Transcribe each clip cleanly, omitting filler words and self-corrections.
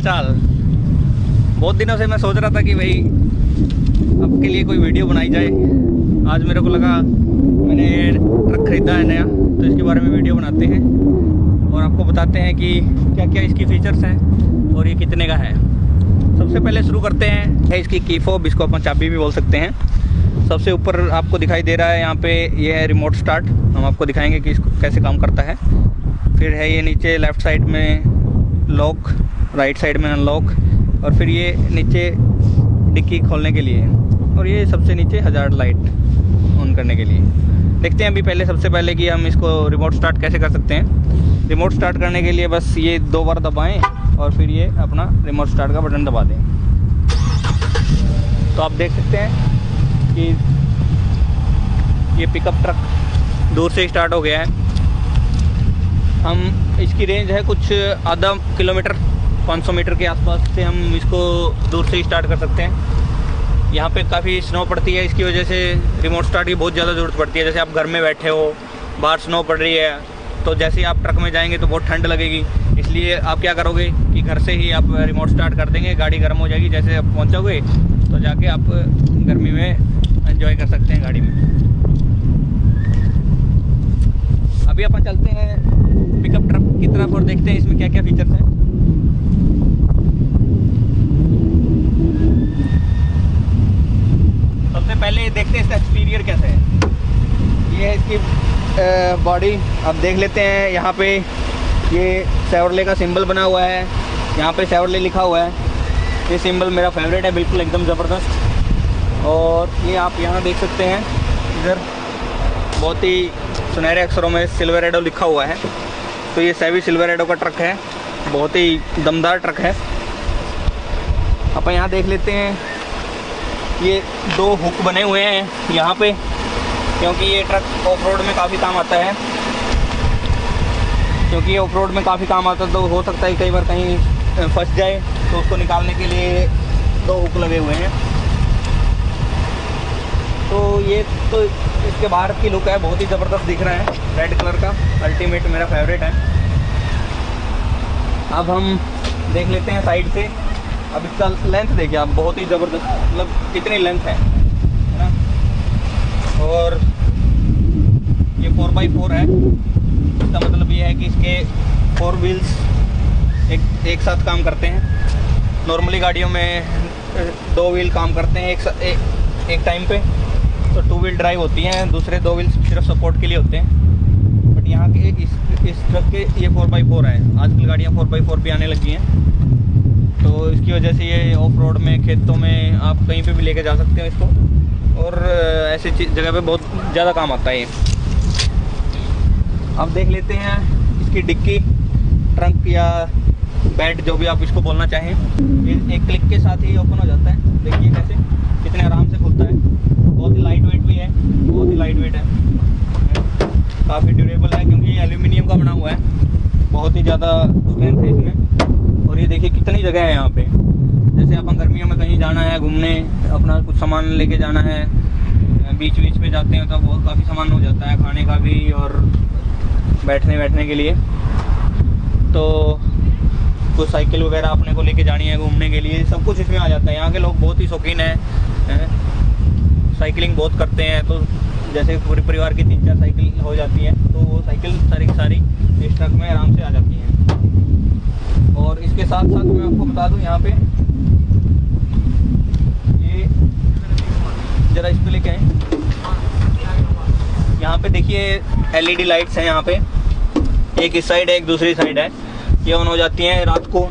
चाल। बहुत दिनों से मैं सोच रहा था कि भाई आपके लिए कोई वीडियो बनाई जाए। आज मेरे को लगा, मैंने ट्रक खरीदा है नया, तो इसके बारे में वीडियो बनाते हैं और आपको बताते हैं कि क्या क्या इसकी फीचर्स हैं और ये कितने का है। सबसे पहले शुरू करते हैं इसकी की फोब, इसको अपन चाबी भी बोल सकते हैं। सबसे ऊपर आपको दिखाई दे रहा है यहाँ पे, ये है रिमोट स्टार्ट। हम आपको दिखाएंगे कि इसको कैसे काम करता है। फिर है ये नीचे लेफ़्ट साइड में लॉक, राइट साइड में अनलॉक, और फिर ये नीचे डिक्की खोलने के लिए, और ये सबसे नीचे हज़ार्ड लाइट ऑन करने के लिए। देखते हैं अभी पहले, सबसे पहले कि हम इसको रिमोट स्टार्ट कैसे कर सकते हैं। रिमोट स्टार्ट करने के लिए बस ये 2 बार दबाएं और फिर ये अपना रिमोट स्टार्ट का बटन दबा दें। तो आप देख सकते हैं कि ये पिकअप ट्रक दूर से स्टार्ट हो गया है। हम इसकी रेंज है कुछ आधा किलोमीटर, 500 मीटर के आसपास से हम इसको दूर से स्टार्ट कर सकते हैं। यहाँ पे काफ़ी स्नो पड़ती है, इसकी वजह से रिमोट स्टार्ट की बहुत ज़्यादा ज़रूरत पड़ती है। जैसे आप घर में बैठे हो, बाहर स्नो पड़ रही है, तो जैसे ही आप ट्रक में जाएंगे तो बहुत ठंड लगेगी। इसलिए आप क्या करोगे कि घर से ही आप रिमोट स्टार्ट कर देंगे, गाड़ी गर्म हो जाएगी। जैसे आप पहुँचोगे तो जाके आप गर्मी में एंजॉय कर सकते हैं गाड़ी में। अभी अपन चलते हैं पिकअप ट्रक की तरफ और देखते हैं इसमें क्या क्या फीचर्स हैं। सबसे पहले देखते हैं इसका एक्सटीरियर कैसा है। ये है इसकी बॉडी, अब देख लेते हैं। यहाँ पे ये शेवरले का सिंबल बना हुआ है, यहाँ पे शेवरले लिखा हुआ है। ये सिंबल मेरा फेवरेट है, बिल्कुल एकदम ज़बरदस्त। और ये आप यहाँ देख सकते हैं, इधर बहुत ही सुनहरे अक्षरों में सिल्वरेडो लिखा हुआ है। तो ये सेवी सिल्वरेडो का ट्रक है, बहुत ही दमदार ट्रक है। अपन यहाँ देख लेते हैं, ये 2 हुक बने हुए हैं यहाँ पे, क्योंकि ये ट्रक ऑफ रोड में काफ़ी काम आता है। क्योंकि ये ऑफ रोड में काफ़ी काम आता है, तो हो सकता है कई बार कहीं फंस जाए, तो उसको निकालने के लिए 2 हुक लगे हुए हैं। तो ये तो इसके बाहर की लुक है, बहुत ही ज़बरदस्त दिख रहा है, रेड कलर का, अल्टीमेट मेरा फेवरेट है। अब हम देख लेते हैं साइड से। अब इसका लेंथ देखिए आप, बहुत ही ज़बरदस्त, मतलब कितनी लेंथ है ना। और ये 4x4 है, इसका मतलब ये है कि इसके 4 व्हील्स एक साथ काम करते हैं। नॉर्मली गाड़ियों में 2 व्हील काम करते हैं एक टाइम पे, तो 2 व्हील ड्राइव होती हैं, दूसरे 2 व्हील्स सिर्फ सपोर्ट के लिए होते हैं। बट यहाँ के इस ट्रक के ये 4x4 है। आजकल गाड़ियाँ 4x4 भी आने लगी हैं, तो इसकी वजह से ये ऑफ रोड में, खेतों में, आप कहीं पे भी लेके जा सकते हो इसको, और ऐसी जगह पे बहुत ज़्यादा काम आता है ये। अब देख लेते हैं इसकी डिक्की, ट्रंक या बेड, जो भी आप इसको बोलना चाहें। एक क्लिक के साथ ही ओपन हो जाता है। देखिए कैसे, कितने आराम से खुलता है। बहुत ही लाइट वेट भी है, बहुत ही लाइट वेट है, काफ़ी ड्यूरेबल है, क्योंकि ये एल्यूमिनियम का बना हुआ है। बहुत ही ज़्यादा स्ट्रेंथ है इसमें। और ये देखिए कितनी जगह है यहाँ पे। जैसे अपन गर्मियों में कहीं जाना है घूमने, अपना कुछ सामान लेके जाना है, बीच पे जाते हैं, तो बहुत काफ़ी सामान हो जाता है, खाने का भी और बैठने के लिए। तो कुछ साइकिल वगैरह अपने को लेके जानी है घूमने के लिए, सब कुछ इसमें आ जाता है। यहाँ के लोग बहुत ही शौकीन हैं, साइकिलिंग बहुत करते हैं। तो जैसे पूरे परिवार की 3-4 साइकिल हो जाती है, तो वो साइकिल सारी की सारी इस ट्रक में आराम से आ जाती हैं। और इसके साथ साथ मैं आपको बता दूं, यहाँ पे ये ज़रा इस पे लेके आए, यहाँ पे देखिए LED लाइट्स हैं यहाँ पे, एक इस साइड है, एक दूसरी साइड है। ये ऑन हो जाती हैं रात को।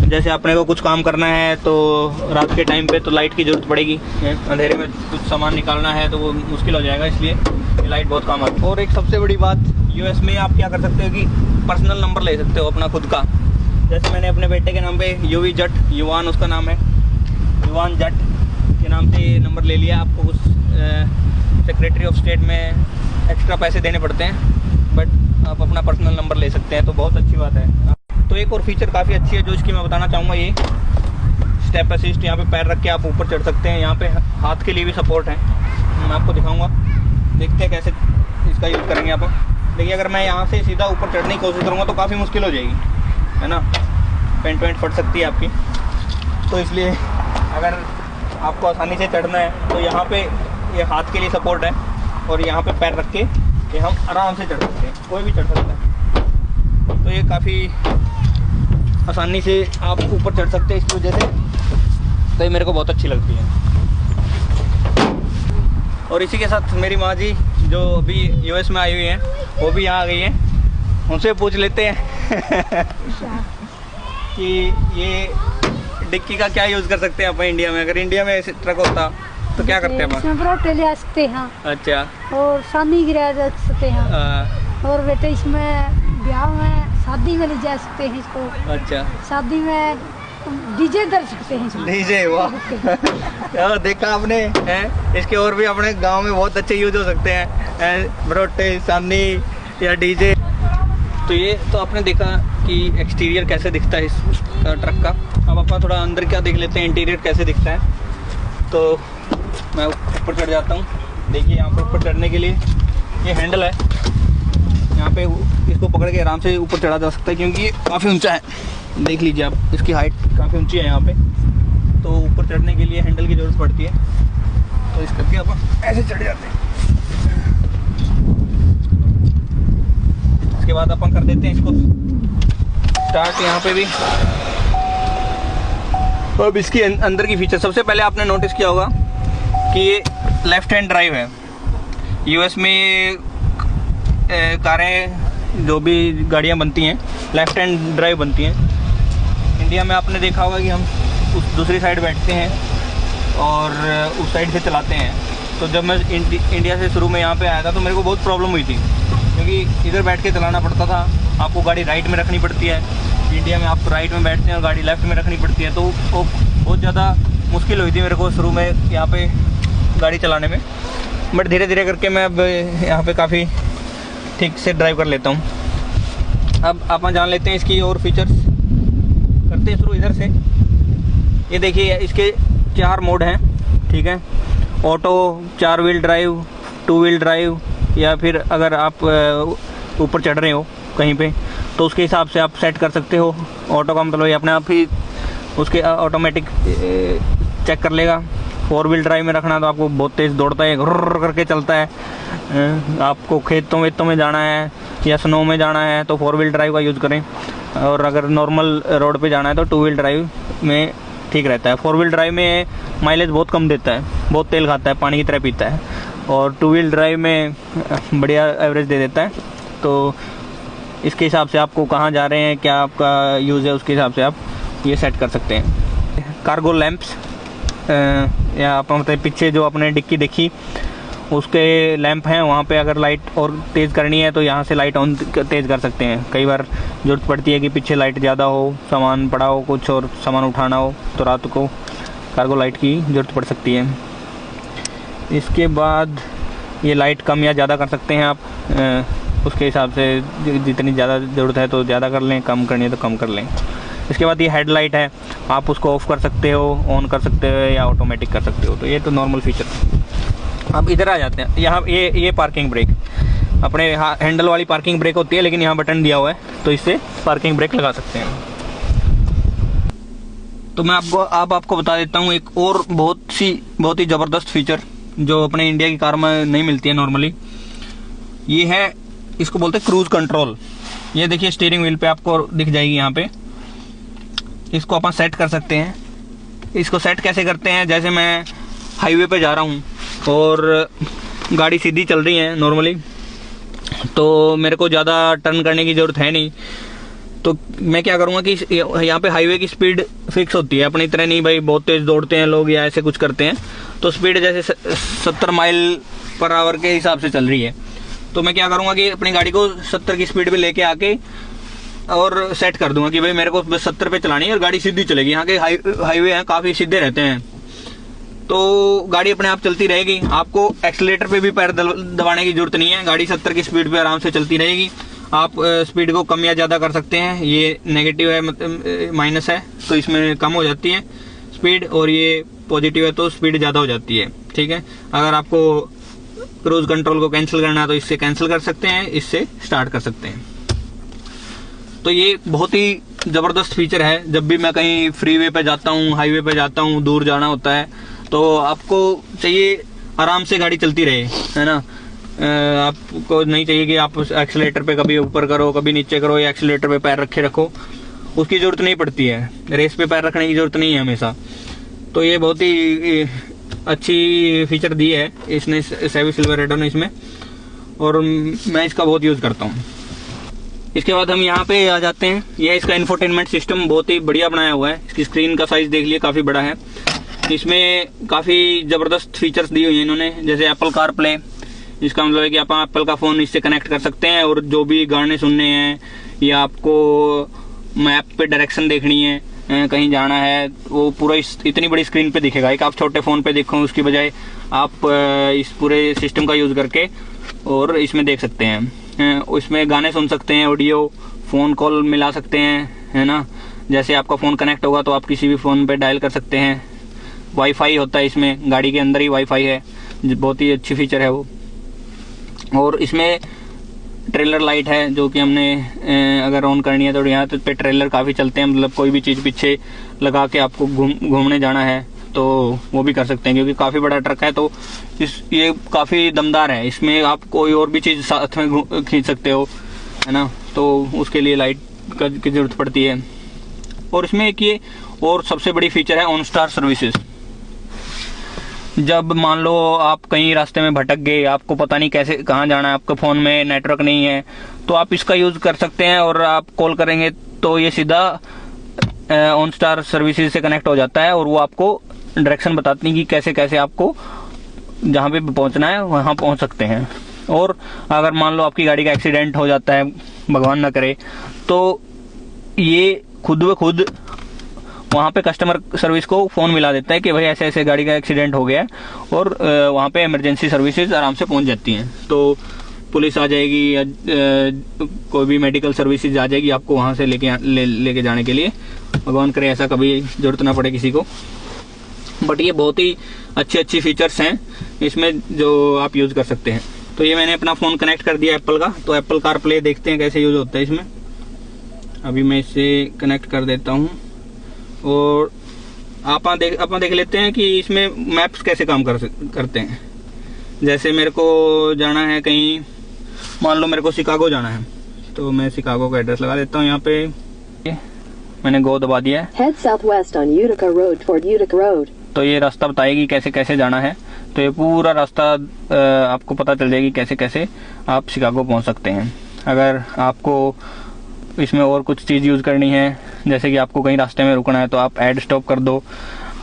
जैसे अपने को कुछ काम करना है तो रात के टाइम पे तो लाइट की ज़रूरत पड़ेगी, अंधेरे में कुछ सामान निकालना है तो वो मुश्किल हो जाएगा, इसलिए ये लाइट बहुत काम आती है। और एक सबसे बड़ी बात, US में आप क्या कर सकते हो कि पर्सनल नंबर ले सकते हो अपना खुद का। जैसे मैंने अपने बेटे के नाम पे युवी जट, युवान उसका नाम है, युवान जट के नाम से नंबर ले लिया। आपको कुछ सेक्रेटरी ऑफ स्टेट में एक्स्ट्रा पैसे देने पड़ते हैं, बट आप अपना पर्सनल नंबर ले सकते हैं, तो बहुत अच्छी बात है। तो एक और फीचर काफ़ी अच्छी है जो इसकी मैं बताना चाहूँगा, ये स्टेप असिस्ट। यहाँ पे पैर रख के आप ऊपर चढ़ सकते हैं, यहाँ पे हाथ के लिए भी सपोर्ट है, मैं आपको दिखाऊंगा। देखते हैं कैसे इसका यूज़ करेंगे आप। देखिए अगर मैं यहाँ से सीधा ऊपर चढ़ने की कोशिश करूँगा तो काफ़ी मुश्किल हो जाएगी, है ना। पेंट वेंट फट सकती है आपकी। तो इसलिए अगर आपको आसानी से चढ़ना है तो यहाँ पे ये हाथ के लिए सपोर्ट है और यहाँ पे पैर रख के ये हम आराम से चढ़ सकते हैं, कोई भी चढ़ सकता है। तो ये काफ़ी आसानी से आप ऊपर चढ़ सकते हैं इस वजह से, तो ये मेरे को बहुत अच्छी लगती है। और इसी के साथ मेरी माँ जी जो अभी यूएस में आई हुई हैं वो भी यहाँ आ गई हैं, उनसे पूछ लेते हैं कि ये डिक्की का क्या यूज़ कर सकते हैं अपन इंडिया में। अगर इंडिया में ऐसे ट्रक होता तो क्या करते हैं? इसमें परोठे ले आ सकते हैं। अच्छा। और सानी गिरा जा सकते हैं। और बेटे इसमें ब्याह में शादी में ले जा सकते हैं इसको। अच्छा। शादी में डीजे कर सकते हैं। डीजे, वाह। देखा आपने हैं, इसके और भी अपने गांव में बहुत अच्छे यूज हो सकते हैं, परोठे, सानी या डीजे। तो ये तो आपने देखा कि एक्सटीरियर कैसे दिखता है इस ट्रक का। अब अपन थोड़ा अंदर क्या देख लेते हैं, इंटीरियर कैसे दिखता है। तो मैं ऊपर चढ़ जाता हूँ। देखिए यहाँ पर ऊपर चढ़ने के लिए ये हैंडल है, यहाँ पे इसको पकड़ के आराम से ऊपर चढ़ा जा सकता है क्योंकि ये काफ़ी ऊंचा है। देख लीजिए आप, इसकी हाइट काफ़ी ऊंची है यहाँ पे, तो ऊपर चढ़ने के लिए हैंडल की ज़रूरत पड़ती है। तो इस करके अपन ऐसे चढ़ जाते हैं। इसके बाद अपन कर देते हैं इसको स्टार्ट यहाँ पे भी। अब इसकी अंदर की फीचर, सबसे पहले आपने नोटिस किया होगा कि ये लेफ्ट हैंड ड्राइव है। यूएस में कारें जो भी गाड़ियाँ बनती हैं लेफ्ट हैंड ड्राइव बनती हैं। इंडिया में आपने देखा होगा कि हम उस दूसरी साइड बैठते हैं और उस साइड से चलाते हैं। तो जब मैं इंडिया से शुरू में यहाँ पे आया था तो मेरे को बहुत प्रॉब्लम हुई थी क्योंकि इधर बैठ के चलाना पड़ता था। आपको गाड़ी राइट में रखनी पड़ती है, इंडिया में आप राइट में बैठते हैं और गाड़ी लेफ्ट में रखनी पड़ती है। तो वो बहुत ज़्यादा मुश्किल हुई थी मेरे को शुरू में यहाँ पे गाड़ी चलाने में। बट धीरे धीरे करके मैं अब यहाँ पे काफ़ी ठीक से ड्राइव कर लेता हूँ। अब अपन जान लेते हैं इसकी और फीचर्स। करते हैं शुरू इधर से। ये देखिए इसके 4 मोड हैं, ठीक है। Auto, 4 wheel drive, 2 wheel drive, या फिर अगर आप ऊपर चढ़ रहे हो कहीं पे तो उसके हिसाब से आप सेट कर सकते हो। ऑटो का मतलब ये अपने आप ही उसके ऑटोमेटिक चेक कर लेगा। 4 व्हील ड्राइव में रखना तो आपको बहुत तेज़ दौड़ता है, घुर्र करके चलता है। आपको खेतों वेतों में जाना है या स्नो में जाना है तो 4 व्हील ड्राइव का यूज़ करें, और अगर नॉर्मल रोड पे जाना है तो 2 व्हील ड्राइव में ठीक रहता है। 4 व्हील ड्राइव में माइलेज बहुत कम देता है, बहुत तेल खाता है, पानी की तरह पीता है, और 2 व्हील ड्राइव में बढ़िया एवरेज दे देता है। तो इसके हिसाब से आपको कहाँ जा रहे हैं, क्या आपका यूज़ है, उसके हिसाब से आप ये सेट कर सकते हैं। कार्गो लैंप्स, या अपन मतलब पीछे जो अपने डिक्की देखी उसके लैंप हैं, वहाँ पे अगर लाइट और तेज़ करनी है तो यहाँ से लाइट ऑन तेज़ कर सकते हैं। कई बार ज़रूरत पड़ती है कि पीछे लाइट ज़्यादा हो, सामान पड़ा हो कुछ और सामान उठाना हो तो रात को कार्गो लाइट की ज़रूरत पड़ सकती है। इसके बाद ये लाइट कम या ज़्यादा कर सकते हैं आप, उसके हिसाब से जितनी ज़्यादा ज़रूरत है तो ज़्यादा कर लें, कम करनी है तो कम कर लें। इसके बाद ये हेडलाइट है, आप उसको ऑफ़ कर सकते हो, ऑन कर सकते हो या ऑटोमेटिक कर सकते हो। तो ये तो नॉर्मल फीचर। अब इधर आ जाते हैं, यहाँ ये पार्किंग ब्रेक, अपने हैंडल वाली पार्किंग ब्रेक होती है लेकिन यहाँ बटन दिया हुआ है तो इससे पार्किंग ब्रेक लगा सकते हैं। तो मैं आपको बता देता हूँ एक और बहुत ही ज़बरदस्त फीचर जो अपने इंडिया की कार में नहीं मिलती है नॉर्मली। ये है, इसको बोलते हैं क्रूज कंट्रोल। ये देखिए स्टीयरिंग व्हील पे आपको दिख जाएगी यहाँ पे, इसको अपन सेट कर सकते हैं। इसको सेट कैसे करते हैं, जैसे मैं हाईवे पे जा रहा हूँ और गाड़ी सीधी चल रही है नॉर्मली, तो मेरे को ज़्यादा टर्न करने की ज़रूरत है नहीं। तो मैं क्या करूँगा कि यहाँ पे हाईवे की स्पीड फिक्स होती है, अपनी तरह नहीं भाई बहुत तेज़ दौड़ते हैं लोग या ऐसे कुछ करते हैं। तो स्पीड जैसे 70 माइल पर आवर के हिसाब से चल रही है, तो मैं क्या करूँगा कि अपनी गाड़ी को 70 की स्पीड पे लेके आके और सेट कर दूंगा कि भाई मेरे को बस 70 पे चलानी है और गाड़ी सीधी चलेगी। यहाँ के हाईवे हैं काफ़ी सीधे रहते हैं, तो गाड़ी अपने आप चलती रहेगी। आपको एक्सीलेटर पे भी पैर दबाने की जरूरत नहीं है, गाड़ी 70 की स्पीड पे आराम से चलती रहेगी। आप स्पीड को कम या ज़्यादा कर सकते हैं, ये नेगेटिव है मतलब माइनस है तो इसमें कम हो जाती है स्पीड, और ये पॉजिटिव है तो स्पीड ज़्यादा हो जाती है, ठीक है। अगर आपको क्रूज कंट्रोल को कैंसिल करना है तो इससे कैंसिल कर सकते हैं, इससे स्टार्ट कर सकते हैं। तो ये बहुत ही ज़बरदस्त फीचर है। जब भी मैं कहीं फ्रीवे पे जाता हूँ, हाईवे पे जाता हूँ, दूर जाना होता है, तो आपको चाहिए आराम से गाड़ी चलती रहे, है ना। आपको नहीं चाहिए कि आप एक्सीलेटर पे कभी ऊपर करो, कभी नीचे करो, या एक्सीलेटर पे पैर रखे रखो, उसकी ज़रूरत नहीं पड़ती है। रेस पे पैर रखने की ज़रूरत नहीं है हमेशा। तो ये बहुत ही अच्छी फीचर दी है इसने, चेवी सिल्वरेडो ने इसमें, और मैं इसका बहुत यूज़ करता हूँ। इसके बाद हम यहाँ पे आ जाते हैं। यह इसका इंफोटेनमेंट सिस्टम बहुत ही बढ़िया बनाया हुआ है। इसकी स्क्रीन का साइज़ देख लिए, काफ़ी बड़ा है। इसमें काफ़ी ज़बरदस्त फीचर्स दी हुई हैं इन्होंने, जैसे एप्पल कार प्ले। इसका मतलब है कि आप एप्पल का फ़ोन इससे कनेक्ट कर सकते हैं, और जो भी गाने सुनने हैं या आपको मैप पे डायरेक्शन देखनी है, कहीं जाना है, वो पूरा इतनी बड़ी स्क्रीन पे दिखेगा। एक आप छोटे फ़ोन पे देखो उसकी बजाय आप इस पूरे सिस्टम का यूज़ करके और इसमें देख सकते हैं। इसमें गाने सुन सकते हैं, ऑडियो, फ़ोन कॉल मिला सकते हैं, है ना। जैसे आपका फ़ोन कनेक्ट होगा तो आप किसी भी फ़ोन पे डायल कर सकते हैं। वाईफाई होता है इसमें, गाड़ी के अंदर ही वाईफाई है, बहुत ही अच्छी फीचर है वो। और इसमें ट्रेलर लाइट है, जो कि हमने अगर ऑन करनी है तो यहाँ पे ट्रेलर काफ़ी चलते हैं, मतलब कोई भी चीज़ पीछे लगा के आपको घूमने जाना है तो वो भी कर सकते हैं, क्योंकि काफ़ी बड़ा ट्रक है। तो ये काफ़ी दमदार है। इसमें आप कोई और भी चीज़ साथ में खींच सकते हो, है ना, तो उसके लिए लाइट की ज़रूरत पड़ती है। और इसमें एक ये और सबसे बड़ी फीचर है OnStar सर्विसेज। जब मान लो आप कहीं रास्ते में भटक गए, आपको पता नहीं कैसे कहाँ जाना है, आपके फ़ोन में नेटवर्क नहीं है, तो आप इसका यूज़ कर सकते हैं, और आप कॉल करेंगे तो ये सीधा OnStar सर्विसेज से कनेक्ट हो जाता है, और वो आपको डायरेक्शन बताती है कि कैसे कैसे आपको जहाँ पे पहुँचना है वहाँ पहुँच सकते हैं। और अगर मान लो आपकी गाड़ी का एक्सीडेंट हो जाता है, भगवान ना करे, तो ये खुद ब खुद वहाँ पे कस्टमर सर्विस को फ़ोन मिला देता है कि भाई ऐसे ऐसे गाड़ी का एक्सीडेंट हो गया है, और वहाँ पे इमरजेंसी सर्विसेज आराम से पहुँच जाती हैं। तो पुलिस आ जाएगी या कोई भी मेडिकल सर्विसेज आ जाएगी आपको वहाँ से लेके जाने के लिए। भगवान करे ऐसा कभी ज़रूरत ना पड़े किसी को। बट ये बहुत ही अच्छी फीचर्स हैं इसमें जो आप यूज़ कर सकते हैं। तो ये मैंने अपना फ़ोन कनेक्ट कर दिया एप्पल का, तो एप्पल कार प्ले देखते हैं कैसे यूज़ होता है इसमें। अभी मैं इसे कनेक्ट कर देता हूँ, और आप देख लेते हैं कि इसमें मैप्स कैसे काम करते हैं। जैसे मेरे को जाना है कहीं, मान लो मेरे को शिकागो जाना है, तो मैं शिकागो का एड्रेस लगा देता हूँ यहाँ पे। मैंने गो दबा दिया है। Head southwest on Utica Road toward Utica Road. तो ये रास्ता बताएगी कैसे कैसे जाना है। तो ये पूरा रास्ता आपको पता चल जाएगी कैसे कैसे आप शिकागो पहुँच सकते हैं। अगर आपको इसमें और कुछ चीज़ यूज़ करनी है, जैसे कि आपको कहीं रास्ते में रुकना है, तो आप ऐड स्टॉप कर दो।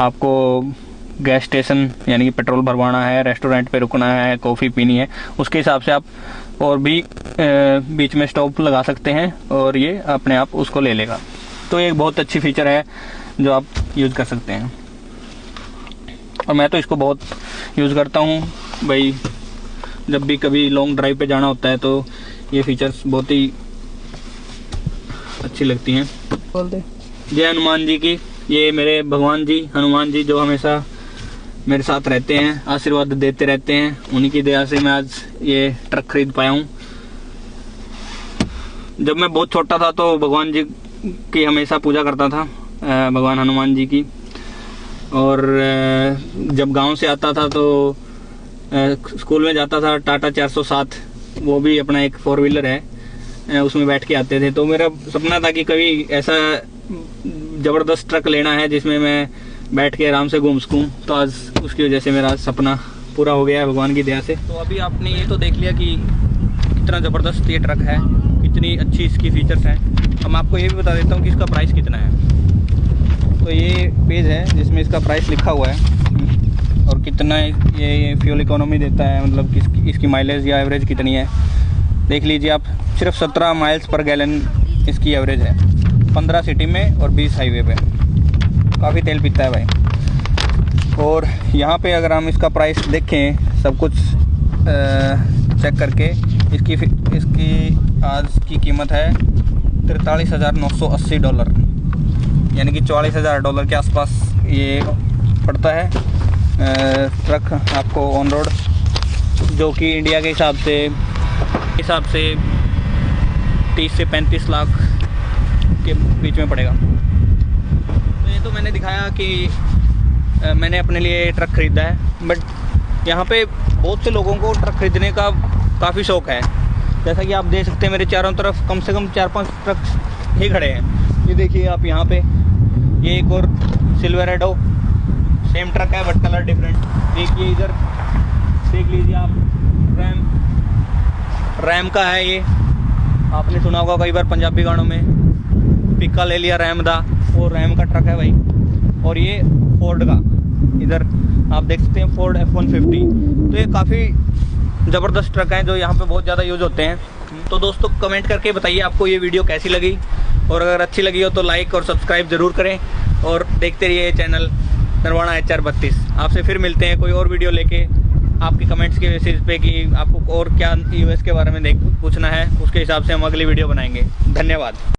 आपको गैस स्टेशन यानी कि पेट्रोल भरवाना है, रेस्टोरेंट पे रुकना है, कॉफ़ी पीनी है, उसके हिसाब से आप और भी बीच में स्टॉप लगा सकते हैं, और ये अपने आप उसको ले लेगा। तो ये एक बहुत अच्छी फीचर है जो आप यूज़ कर सकते हैं, और मैं तो इसको बहुत यूज़ करता हूँ भाई। जब भी कभी लॉन्ग ड्राइव पे जाना होता है तो ये फीचर्स बहुत ही अच्छी लगती हैं। बोल दे जय हनुमान जी की। ये मेरे भगवान जी हनुमान जी जो हमेशा मेरे साथ रहते हैं, आशीर्वाद देते रहते हैं, उन्हीं की दया से मैं आज ये ट्रक खरीद पाया हूँ। जब मैं बहुत छोटा था तो भगवान जी की हमेशा पूजा करता था, भगवान हनुमान जी की। और जब गांव से आता था तो स्कूल में जाता था, टाटा 407, वो भी अपना एक 4 व्हीलर है, उसमें बैठ के आते थे। तो मेरा सपना था कि कभी ऐसा ज़बरदस्त ट्रक लेना है जिसमें मैं बैठ के आराम से घूम सकूँ। तो आज उसकी वजह से मेरा सपना पूरा हो गया है भगवान की दया से। तो अभी आपने ये तो देख लिया कि कितना ज़बरदस्त ये ट्रक है, कितनी अच्छी इसकी फीचर्स हैं। अब मैं आपको ये भी बता देता हूँ कि इसका प्राइस कितना है। तो ये पेज है जिसमें इसका प्राइस लिखा हुआ है, और कितना ये फ्यूल इकोनॉमी देता है, मतलब इसकी माइलेज या एवरेज कितनी है देख लीजिए आप। सिर्फ 17 माइल्स पर गैलन इसकी एवरेज है, 15 सिटी में और 20 हाईवे पे। काफ़ी तेल पीता है भाई। और यहाँ पे अगर हम इसका प्राइस देखें, सब कुछ चेक करके, इसकी आज की कीमत है $43,980, यानी कि $44,000 के आसपास ये पड़ता है ट्रक आपको ऑन रोड, जो कि इंडिया के हिसाब से 30 से 35 लाख के बीच में पड़ेगा। तो ये तो मैंने दिखाया कि मैंने अपने लिए ट्रक ख़रीदा है, बट यहाँ पे बहुत से लोगों को ट्रक खरीदने का काफ़ी शौक़ है। जैसा कि आप देख सकते हैं मेरे चारों तरफ कम से कम 4-5 ट्रक ही खड़े हैं। ये देखिए आप यहाँ पे, ये एक और सिल्वरेडो सेम ट्रक है बट कलर डिफरेंट। देखिए इधर देख लीजिए आप, रैम का है ये, आपने सुना होगा कई बार पंजाबी गानों में, पिक्का ले लिया रैम दा, वो रैम का ट्रक है भाई। और ये फोर्ड का, इधर आप देख सकते हैं फोर्ड F-150। तो ये काफ़ी ज़बरदस्त ट्रक हैं जो यहाँ पे बहुत ज़्यादा यूज़ होते हैं। तो दोस्तों कमेंट करके बताइए आपको ये वीडियो कैसी लगी, और अगर अच्छी लगी हो तो लाइक और सब्सक्राइब ज़रूर करें, और देखते रहिए चैनल नरवाना HR32। आपसे फिर मिलते हैं कोई और वीडियो लेके, आपके कमेंट्स के बेसिस पे कि आपको और क्या US के बारे में पूछना है, उसके हिसाब से हम अगली वीडियो बनाएंगे। धन्यवाद।